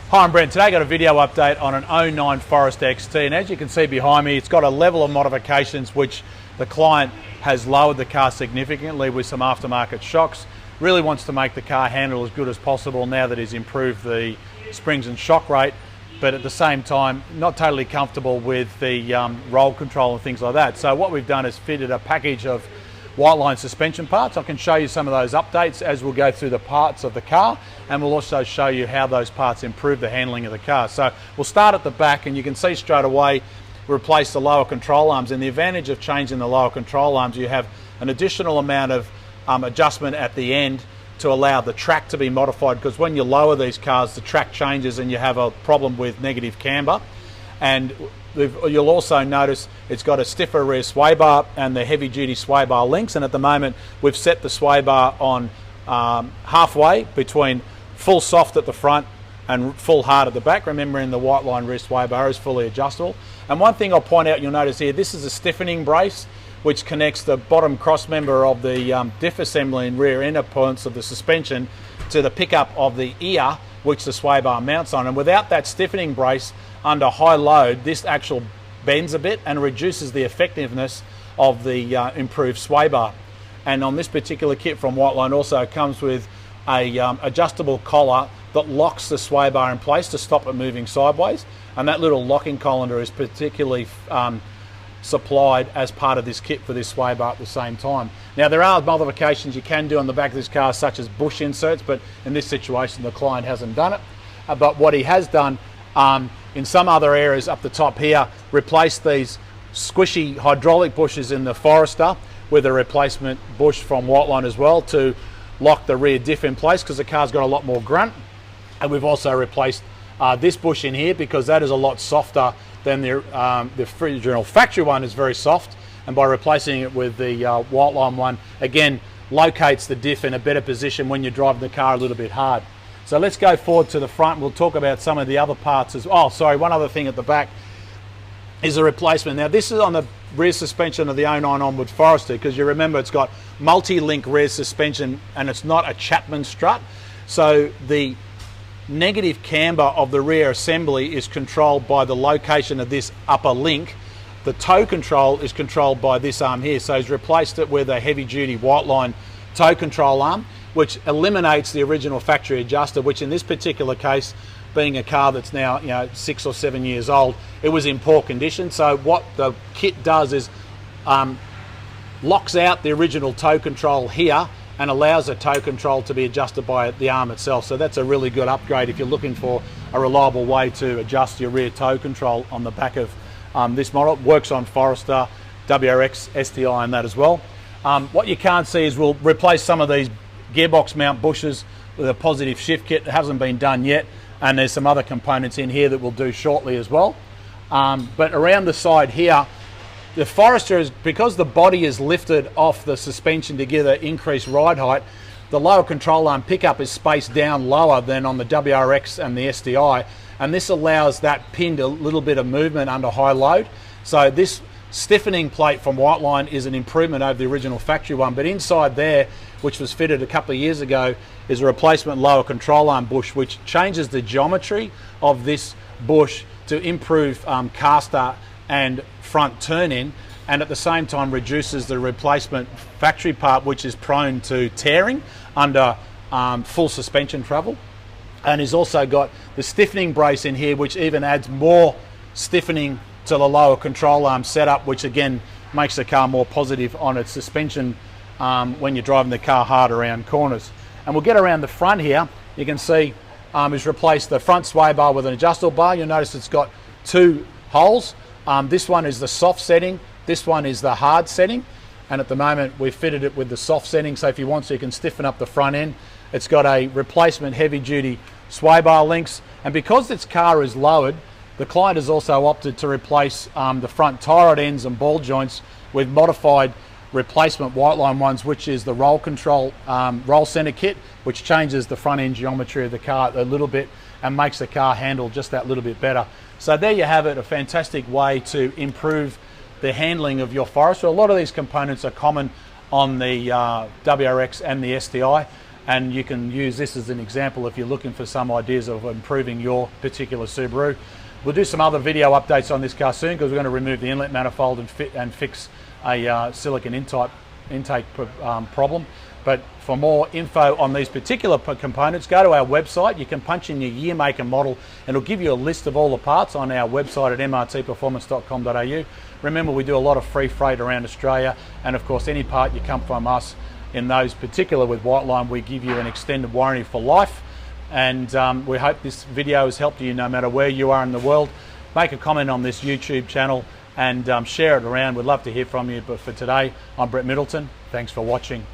Hi, I'm Brent. Today I got a video update on an 09 Forester XT, and as you can see behind me, it's got a level of modifications which the client has lowered the car significantly with some aftermarket shocks. Really wants to make the car handle as good as possible now that he's improved the springs and shock rate, but at the same time not totally comfortable with the roll control and things like that. So what we've done is fitted a package of Whiteline suspension parts. I can show you some of those updates as we'll go through the parts of the car, and we'll also show you how those parts improve the handling of the car. So we'll start at the back, and you can see straight away we replace the lower control arms. And the advantage of changing the lower control arms, you have an additional amount of adjustment at the end to allow the track to be modified, because when you lower these cars the track changes and you have a problem with negative camber. And you'll also notice it's got a stiffer rear sway bar and the heavy duty sway bar links, and at the moment we've set the sway bar on halfway between full soft at the front and full hard at the back, remembering the Whiteline rear sway bar is fully adjustable. And one thing I'll point out, you'll notice here, this is a stiffening brace which connects the bottom cross member of the diff assembly and rear inner points of the suspension to the pickup of the ear which the sway bar mounts on. And without that stiffening brace, under high load, this actual bends a bit and reduces the effectiveness of the improved sway bar. And on this particular kit from Whiteline also comes with a adjustable collar that locks the sway bar in place to stop it moving sideways. And that little locking colander is particularly supplied as part of this kit for this sway bar at the same time. Now there are modifications you can do on the back of this car, such as bush inserts, but in this situation the client hasn't done it. But what he has done in some other areas up the top here, replace these squishy hydraulic bushes in the Forester with a replacement bush from Whiteline as well to lock the rear diff in place, because the car's got a lot more grunt. And we've also replaced this bush in here because that is a lot softer than the original factory one is very soft, and by replacing it with the Whiteline one, again locates the diff in a better position when you're driving the car a little bit hard. So let's go forward to the front. We'll talk about some of the other parts as well. Oh, sorry, one other thing at the back is a replacement. Now this is on the rear suspension of the 09 onward Forester, because you remember it's got multi-link rear suspension and it's not a Chapman strut. So the negative camber of the rear assembly is controlled by the location of this upper link. The toe control is controlled by this arm here. So he's replaced it with a heavy duty Whiteline toe control arm, which eliminates the original factory adjuster, which in this particular case, being a car that's now 6 or 7 years old, it was in poor condition. So what the kit does is locks out the original toe control here and allows the toe control to be adjusted by the arm itself. So that's a really good upgrade if you're looking for a reliable way to adjust your rear toe control on the back of this model. It works on Forester, WRX, STI and that as well. What you can't see is we'll replace some of these gearbox mount bushes with a positive shift kit. It hasn't been done yet, and there's some other components in here that we'll do shortly as well. But around the side here, the Forester is, because the body is lifted off the suspension to give the increased ride height, the lower control arm pickup is spaced down lower than on the WRX and the STI, and this allows that pin a little bit of movement under high load. So this stiffening plate from Whiteline is an improvement over the original factory one, but inside there, which was fitted a couple of years ago, is a replacement lower control arm bush, which changes the geometry of this bush to improve caster and front turn-in, and at the same time reduces the replacement factory part, which is prone to tearing under full suspension travel. And he's also got the stiffening brace in here, which even adds more stiffening to the lower control arm setup, which again makes the car more positive on its suspension when you're driving the car hard around corners. And we'll get around the front here. You can see he's replaced the front sway bar with an adjustable bar. You'll notice it's got two holes. This one is the soft setting, this one is the hard setting, and at the moment we've fitted it with the soft setting, so if you want to, you can stiffen up the front end. It's got a replacement heavy duty sway bar links, and because this car is lowered, the client has also opted to replace the front tie rod ends and ball joints with modified replacement Whiteline ones, which is the roll control roll center kit, which changes the front end geometry of the car a little bit and makes the car handle just that little bit better. So there you have it, a fantastic way to improve the handling of your Forester. A lot of these components are common on the WRX and the STI. and you can use this as an example if you're looking for some ideas of improving your particular Subaru. We'll do some other video updates on this car soon, because we're going to remove the inlet manifold and fix a silicon intake problem. But for more info on these particular components, go to our website. You can punch in your year, make and model, and it'll give you a list of all the parts on our website at mrtperformance.com.au. Remember, we do a lot of free freight around Australia, and of course any part you come from us, in those particular with Whiteline, we give you an extended warranty for life. And we hope this video has helped you no matter where you are in the world. Make a comment on this YouTube channel and share it around. We'd love to hear from you. But for today, I'm Brett Middleton. Thanks for watching.